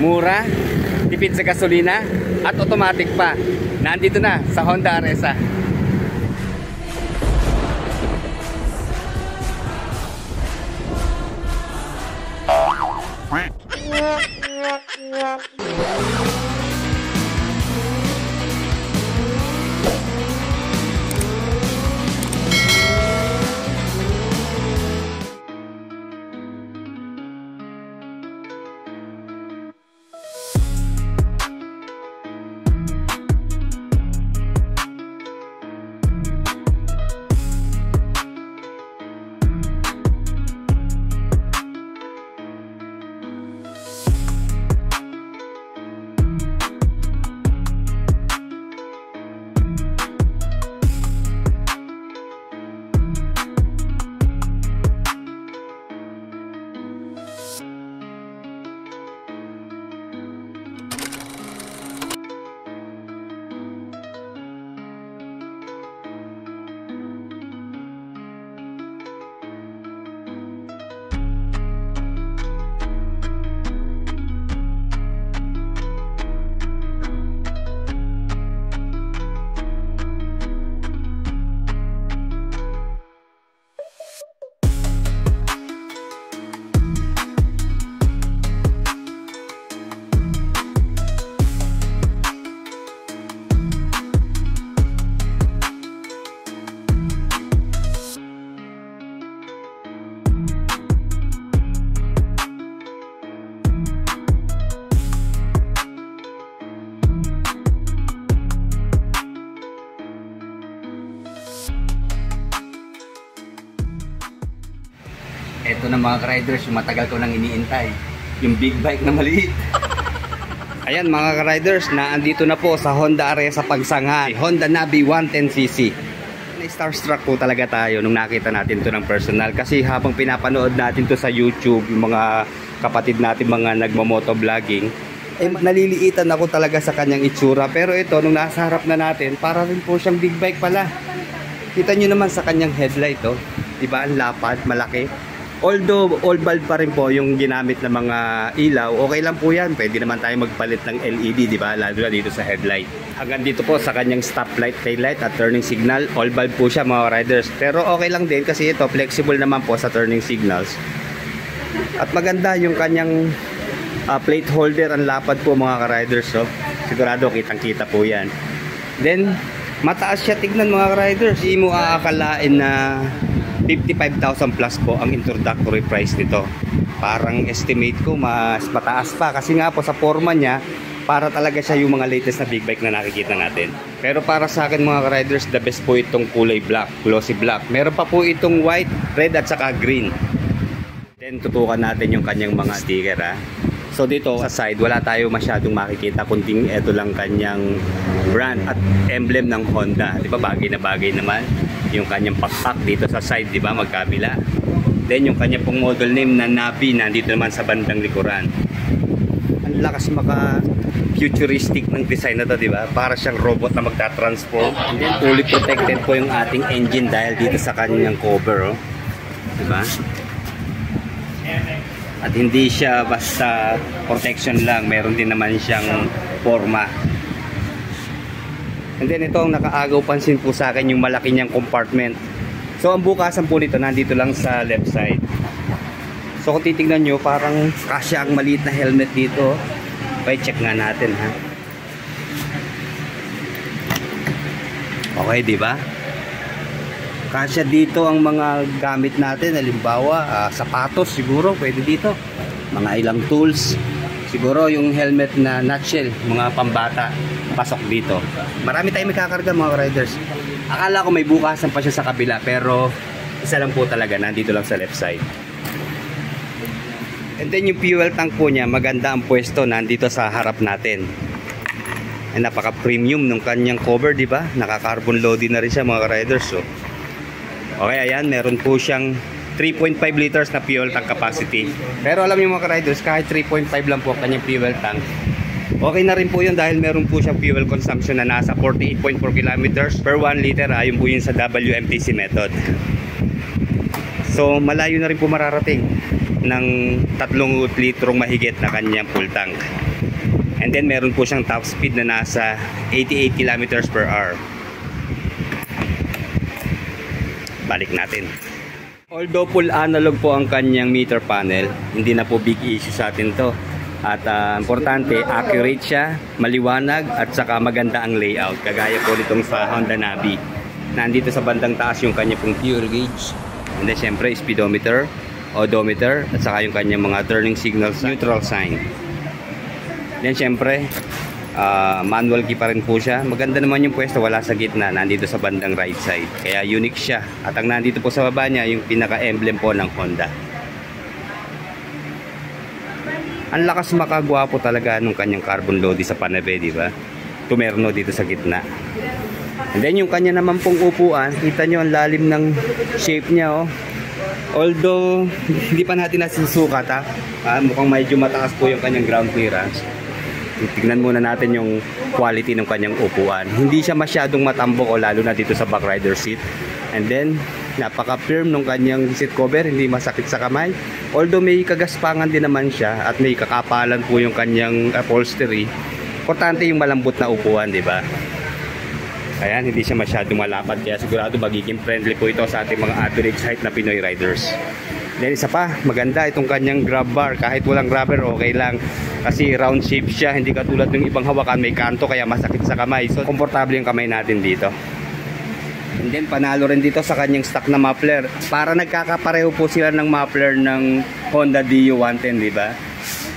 mura, tipid sa gasolina, at automatic pa. Nandito na sa Honda Areza. Ito na mga ka-riders, yung matagal ko nang iniintay. Yung big bike na maliit. Ayan mga ka-riders, naandito na po sa Honda Areza Pagsanghan. Honda Navi 110cc. Na-starstruck po talaga tayo nung nakita natin to ng personal. Kasi habang pinapanood natin to sa YouTube, yung mga kapatid natin mga nagmamotovlogging, naliliitan ako talaga sa kanyang itsura. Pero ito, nung nasa harap na natin, para rin po siyang big bike pala. Kita nyo naman sa kanyang headlight, oh. Diba, ang lapad, malaki. Although all bulb pa rin po yung ginamit na mga ilaw, okay lang po yan. Pwede naman tayo magpalit ng LED, di ba? Lalo na dito sa headlight. Hanggang dito po sa kanyang stoplight, taillight at turning signal, all bulb po siya mga riders. Pero okay lang din kasi ito flexible naman po sa turning signals. At maganda yung kanyang plate holder, ang lapad po mga riders. So, sigurado kitang-kita po yan. Then, mataas siya tignan mga riders. Hindi mo aakalain na 55,000 plus po ang introductory price nito. Parang estimate ko mas mataas pa kasi nga po sa forma niya para talaga siya yung mga latest na big bike na nakikita natin. Pero para sa akin mga riders, the best po itong kulay black, glossy black. Meron pa po itong white, red at saka green. Then tutukan natin yung kanyang mga sticker ha. So dito sa side wala tayo masyadong makikita kundi ito lang kanyang brand at emblem ng Honda. Di ba bagay na bagay naman yung kanyang pakpak dito sa side, di ba magkabila. Then yung kanyang pong model name na Navi nandito naman sa bandang likuran. Ang lakas maka futuristic ng design na to, di ba? Para siyang robot na magta-transform. And then fully protected po yung ating engine dahil dito sa kanyang cover, oh. Di ba? At hindi siya basta protection lang, meron din naman siyang forma. And then ito ang nakaagaw pansin po sa akin, yung malaki niyang compartment. So ang bukasan po nito nandito lang sa left side. So kung titignan nyo, parang kasya ang maliit na helmet dito. Okay, check nga natin ha. Okay, di ba? Kasya dito ang mga gamit natin, halimbawa sapatos siguro pwede dito, mga ilang tools, siguro yung helmet na nutshell, mga pambata, pasok dito. Marami tayong may kakarga mga riders. Akala ko may bukasan pa siya sa kabila pero isa lang po talaga, nandito lang sa left side. And then yung fuel tank po niya, maganda ang pwesto, nandito sa harap natin. Ay, napaka premium nung kanyang cover, di ba? Naka-carbon loading na rin siya mga riders, so. Okay, ayan, meron po siyang 3.5 liters na fuel tank capacity. Pero alam niyo mga riders, kahit 3.5 lang po kanyang fuel tank, okay na rin po yun dahil meron po siyang fuel consumption na nasa 48.4 kilometers per 1 liter. Ayon po yun sa WMTC method. So malayo na rin po mararating ng 3 litrong mahigit na kanyang full tank. And then meron po siyang top speed na nasa 88 kilometers per hour. Balik natin. Although full analog po ang kanyang meter panel, hindi na po big issue sa atin to. At importante, accurate siya, maliwanag at saka maganda ang layout. Kagaya po nitong sa Honda Navi. Nandito sa bandang taas yung kanya pong fuel gauge. And then syempre speedometer, odometer at saka yung kanyang mga turning signals, neutral sign. Then syempre manual key pa rin po siya. Maganda naman yung pwesto, wala sa gitna, nandito sa bandang right side. Kaya unique siya. At ang nandito po sa baba niya yung pinaka-emblem po ng Honda. Ang lakas makagwapo talaga nung kanyang carbon lodi sa Panave, di ba? Tumerno dito sa gitna. And then yung kanya naman pong upuan, kita nyo ang lalim ng shape niya, oh. Although hindi pa natin nasusukat, mukhang medyo mataas po yung kanyang ground clearance. Tignan muna natin yung quality ng kanyang upuan. Hindi siya masyadong matambok, o lalo na dito sa back rider seat. And then napaka-firm ng kanyang seat cover, hindi masakit sa kamay. Although may kagaspangan din naman siya at may kakapalan po yung kanyang upholstery. Importante yung malambot na upuan, di ba? Ayan, hindi siya masyadong malapad, kaya sigurado magiging friendly po ito sa ating mga average height na Pinoy riders. Then isa pa, maganda itong kanyang grab bar. Kahit walang grabber, okay lang. Kasi round shape siya, hindi katulad ng ibang hawakan, may kanto kaya masakit sa kamay. So, komportable yung kamay natin dito. And then, panalo rin dito sa kanyang stock na muffler. Para nagkakapareho po sila ng muffler ng Honda DU 110, di ba?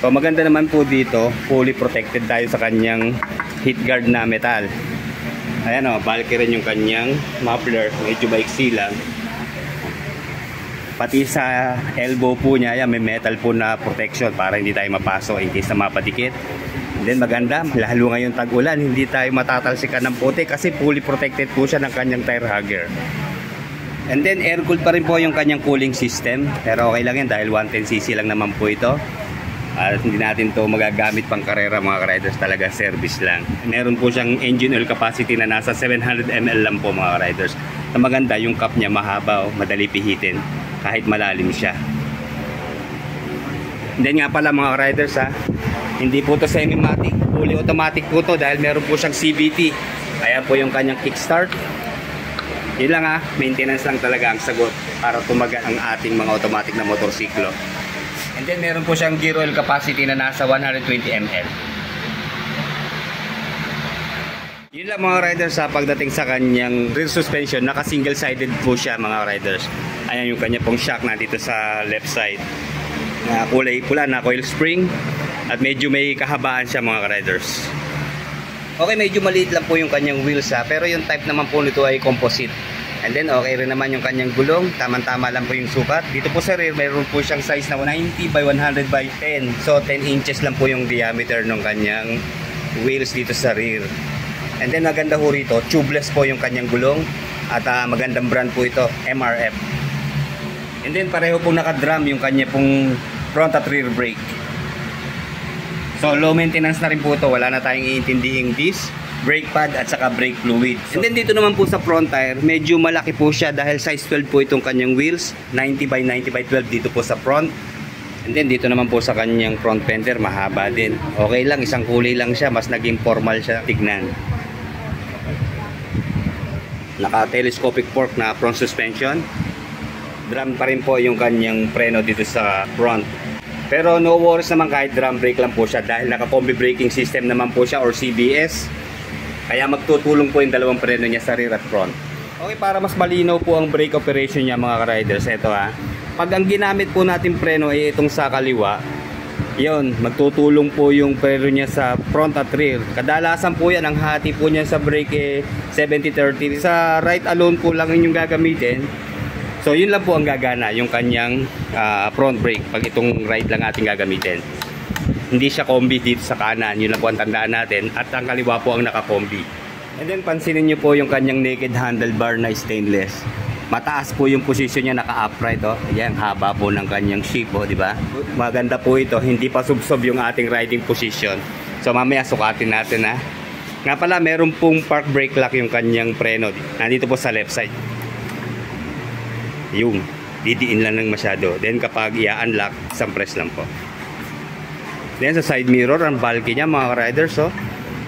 So, maganda naman po dito, fully protected tayo sa kanyang heat guard na metal. Ayan o, bulky rin yung kanyang muffler, medyo maiksi lang. Pati sa elbow po niya, ayan, may metal po na protection para hindi tayo mapaso in case na mapadikit. And then maganda, lalo ngayon tag-ulan, hindi tayo matatalsikan ng puti kasi fully protected po siya ng kanyang tire hugger. And then air-cooled pa rin po yung kanyang cooling system, pero okay lang yan dahil 110cc lang naman po ito. At hindi natin to magagamit pang karera mga riders, talaga service lang. Meron po siyang engine oil capacity na nasa 700 ml lang po mga riders. Na maganda, yung cap niya mahaba, madali pihitin kahit malalim siya. And then nga pala mga riders, hindi po to semi-matic, fully automatic po to dahil meron po siyang CVT. Kaya po yung kanyang kickstart. Yun lang maintenance lang talaga ang sagot para tumagal ang ating mga automatic na motorsiklo. And then meron po siyang gear oil capacity na nasa 120 ml. Yun lang mga riders pagdating sa kanyang rear suspension, naka single sided po siya mga riders. Ayan yung kanya pong shock na dito sa left side. Kulay pula na coil spring at medyo may kahabaan siya mga riders. Okay, medyo maliit lang po yung kanyang wheels pero yung type naman po nito ay composite. And then okay rin naman yung kanyang gulong, tamang-tama lang po yung sukat. Dito po sa rear, mayroon po siyang size na 90 by 100 by 10. So 10 inches lang po yung diameter ng kanyang wheels dito sa rear. And then maganda po rito, tubeless po yung kanyang gulong. At magandang brand po ito, MRF. And then pareho pong naka-drum yung kanya pong front at rear brake. So low maintenance na rin po ito, wala na tayong iintindihing disc, brake pad at saka brake fluid. And then dito naman po sa front tire, medyo malaki po siya dahil size 12 po itong kanyang wheels, 90 by 90 by 12 dito po sa front. And then dito naman po sa kanyang front fender, mahaba din. Okay lang, isang kulay lang siya, mas naging formal siya tignan. Naka-telescopic fork na front suspension. Drum pa rin po yung kanyang preno dito sa front. Pero no worries naman kahit drum brake lang po siya dahil naka-combi braking system naman po siya or CBS. Kaya magtutulong po yung dalawang preno niya sa rear at front. Okay, para mas malinaw po ang brake operation niya mga riders, ito pag ang ginamit po natin preno ay itong sa kaliwa, yun, magtutulong po yung preno niya sa front at rear. Kadalasan po yan, ang hati po niya sa brake 70-30. Sa right alone po lang yung gagamitin. So yun lang po ang gagana, yung kanyang front brake pag itong right lang ating gagamitin. Hindi siya kombi dito sa kanan, yun lang po ang tandaan natin. At ang kaliwa po ang naka-kombi. And then pansinin nyo po yung kanyang naked handlebar na stainless. Mataas po yung position niya, naka-upright Ayan, haba po ng kanyang shape di ba? Maganda po ito, hindi pa subsob yung ating riding position. So mamaya sukatin natin Nga pala, meron pong park brake lock yung kanyang preno. Nandito po sa left side. Yung didiin lang ng masyado. Then kapag i-unlock, isang press lang po. Then sa side mirror, ang bulky niya mga riders, so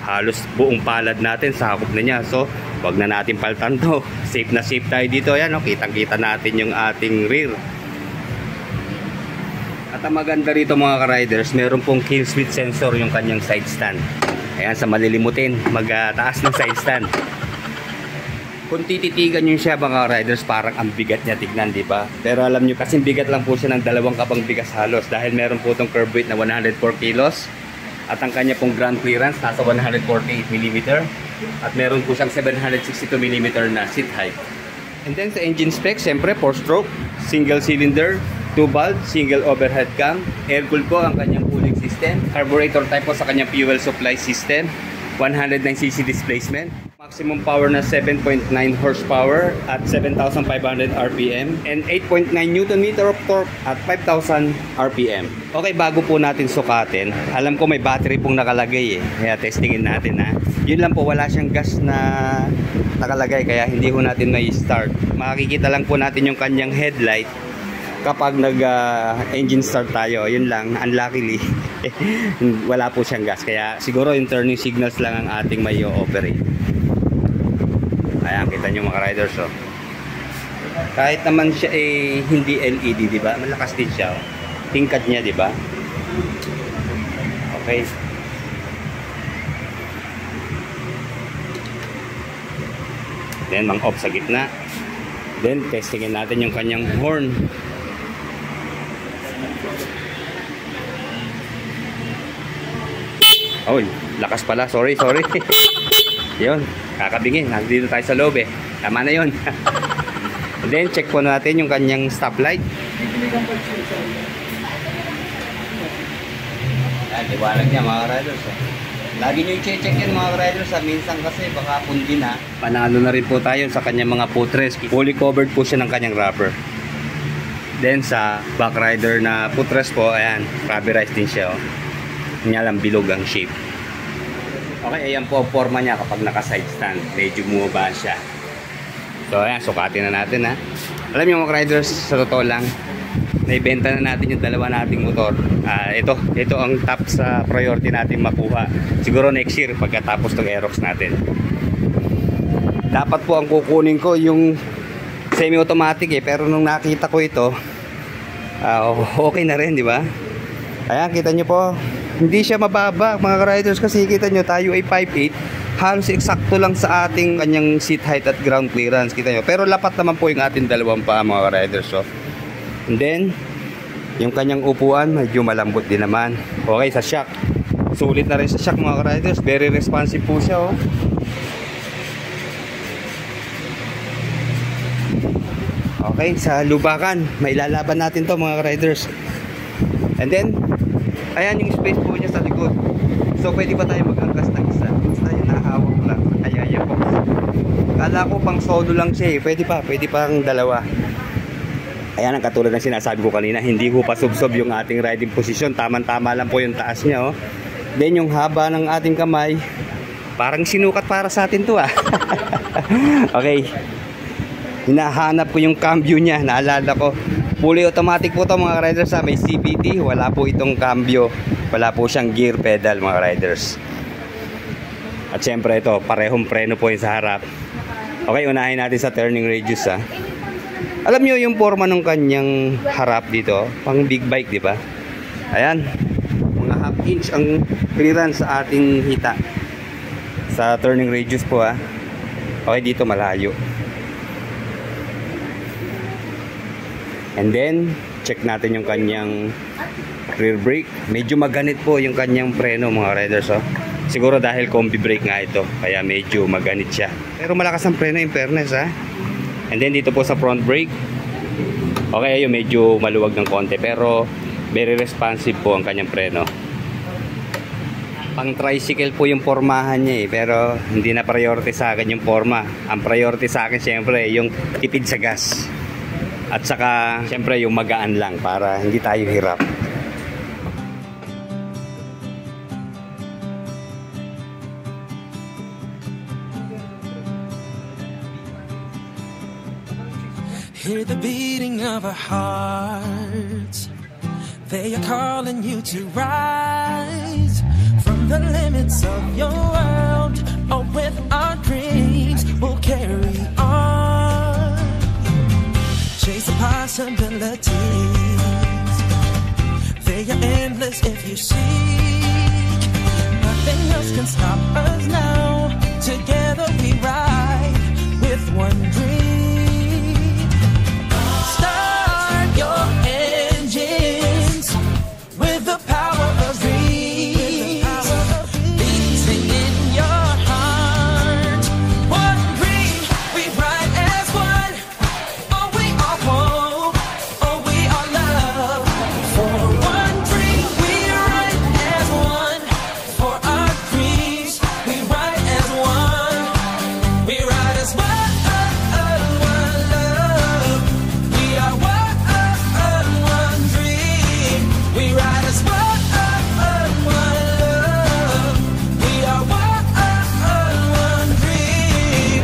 halos buong palad natin sakop na niya. So wag na natin paltan to. Safe na safe tayo dito. Ayan, no? Kitang-kita natin yung ating rear. At ang maganda rito mga riders, meron pong kill switch sensor yung kanyang side stand. Ayan, sa malilimutin, magtaas ng side stand. Kung tititigan nyo siya mga riders, parang ang bigat niya tignan, di ba? Pero alam nyo, kasing bigat lang po siya ng 2 kabang bigas halos. Dahil meron po itong curve weight na 104 kilos. At ang kanya pong ground clearance nasa 148mm. At meron po siyang 762mm na seat height. And then sa engine specs, siyempre 4-stroke, single cylinder, 2-valve, single overhead cam, air-cool po ang kanyang cooling system, carburetor type po sa kanyang fuel supply system, 109cc displacement, maximum power na 7.9 horsepower at 7,500 RPM, and 8.9 Nm of torque at 5,000 RPM. Okay, bago po natin sukatin, alam ko may battery pong nakalagay kaya testingin natin ha. Yun lang po, wala siyang gas na nakalagay kaya hindi po natin may start. Makikita lang po natin yung kanyang headlight kapag nag-engine start tayo. Yun lang, unluckily wala po siyang gas, kaya siguro yung turning signals lang ang ating may operate. Ayan, kita nyo mga riders, oh. Kahit naman siya hindi LED, di ba? Malakas din siya, oh. Tingkad niya, di ba? Okay. Then mang-off sa gitna. Then testingin natin yung kanyang horn. Oh, lakas pala. Sorry. Yun, kakabingin. Nandito tayo sa loob eh. Tama na yun. Then, check po natin yung kanyang stoplight. Liwanag niya mga riders. Lagi nyo i-check yan mga riders. Minsan kasi baka pundi na. Panalo na rin po tayo sa kanyang mga footrest. Fully covered po siya ng kanyang rubber. Then, sa back rider na footrest po, ayan, rubberized din siya. Oh. Niya lang bilog ang shape. Okay, ayan po ang forma niya kapag naka-side stand. Medyo bumaba siya. So ayan, sukatin na natin ha. Alam niyo mga riders, sa totoo lang, naibenta na natin yung dalawa nating motor. Ito ang top sa priority natin makuha. Siguro next year pagkatapos ng Aerox natin. Dapat po ang kukunin ko yung semi-automatic pero nung nakita ko ito, okay na rin, di ba? Ayan, kita nyo po. Hindi siya mababa mga riders kasi kita nyo tayo ay 5'8", halos eksakto lang sa ating kanyang seat height at ground clearance, kita nyo. Pero lapat naman po yung ating dalawang paa mga riders. So, and then yung kanyang upuan medyo malambot din naman. Okay, sa shock, sulit na rin sa shock mga riders. Very responsive po siya, oh. Okay, sa lubakan may lalaban natin to mga riders. And then ayan yung space po niya sa likod. So pwede pa tayo mag-angkas ng isa. Basta yung nakahawak lang. Ayan po. Kala ko pang solo lang siya eh. Pwede pang dalawa. Ayan ang katulad ng sinasabi ko kanina. Hindi ko pa subsob yung ating riding position. Tama-tama lang po yung taas niya, oh. Then yung haba ng ating kamay, parang sinukat para sa atin to ah. Okay. Hinahanap ko yung cambio niya. Naalala ko. Fully automatic po ito mga riders. May CVT, wala po itong cambio, wala po siyang gear pedal mga riders. At syempre ito, parehong preno po yung sa harap. Okay, unahin natin sa turning radius ha. Alam nyo yung forma ng kanyang harap dito, pang big bike, di ba? Ayan, mga half inch ang clearance sa ating hita sa turning radius po ha. Okay, dito malayo. And then, check natin yung kanyang rear brake. Medyo maganit po yung kanyang preno mga riders. Oh. Siguro dahil combi brake nga ito, kaya medyo maganit siya. Pero malakas ang preno in fairness ha. And then dito po sa front brake. Okay, ayun, medyo maluwag ng konti. Pero very responsive po ang kanyang preno. Pang tricycle po yung pormahan niya pero hindi na priority sa akin yung forma. Ang priority sa akin syempre yung tipid sa gas. At saka, siyempre, yung magaan lang para hindi tayo hirap. Hear the beating of our hearts. They are calling you to rise from the limits of your world. Oh, with our dreams, we'll carry on. Chase the possibilities. They are endless if you seek. Nothing else can stop us now. Together we ride with one dream. Start your engines with the power of dreams. Beating in your heart. One dream, we ride as one. Oh, we are hope. Oh, we are love. For one dream, we ride as one. For our dreams, we ride as one. We ride as one. One love. We are one dream. We ride as one. One love. We are one dream.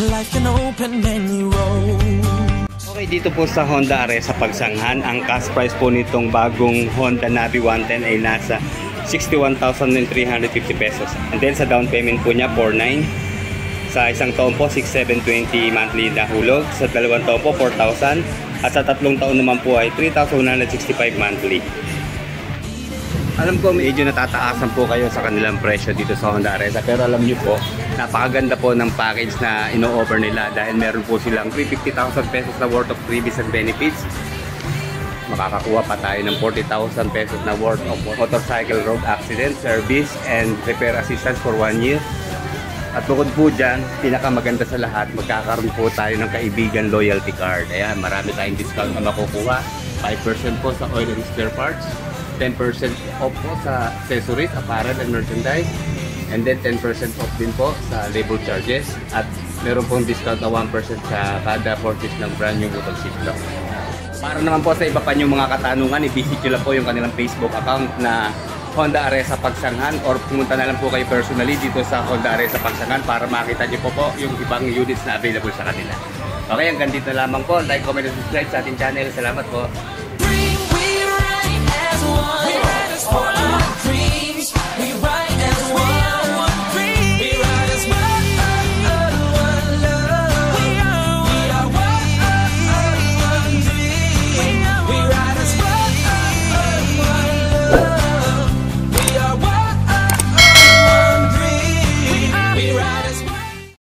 Life can open many roads. Okay, dito po sa Honda Areza Pagsanghan, ang cash price po nitong bagong Honda Navi 110 ay nasa 61,350 pesos. And then sa down payment po niya, 4,900. Sa isang taon po, 6,720 monthly na hulog. Sa dalawang taon po, 4,000. At sa tatlong taon naman po ay 3,165 monthly. Alam ko medyo natataasan po kayo sa kanilang presyo dito sa Honda Areza, pero alam nyo po, napakaganda po ng package na ino-offer nila dahil meron po silang 350,000 pesos na worth of freebies and benefits. Makakakuha pa tayo ng 40,000 pesos na worth of motorcycle road accident service and repair assistance for 1 year. At bukod po dyan, pinakamaganda sa lahat, magkakaroon po tayo ng kaibigan loyalty card. Ayan, marami tayong discount na makukuha. 5% po sa oil and spare parts, 10% off po sa accessories, apparel and merchandise, and then 10% off din po sa labor charges, at meron pong discount na 1% sa kada purchase ng brand new motorsiklo. Para naman po sa iba pa yung mga katanungan, i-visit nyo lang po yung kanilang Facebook account na Honda Areza Pagsanghan, or pumunta na lang po kayo personally dito sa Honda Areza Pagsanghan para makita nyo po yung ibang units na available sa kanila. Okay, hanggang dito lamang po. Like, comment, and subscribe sa ating channel. Salamat po.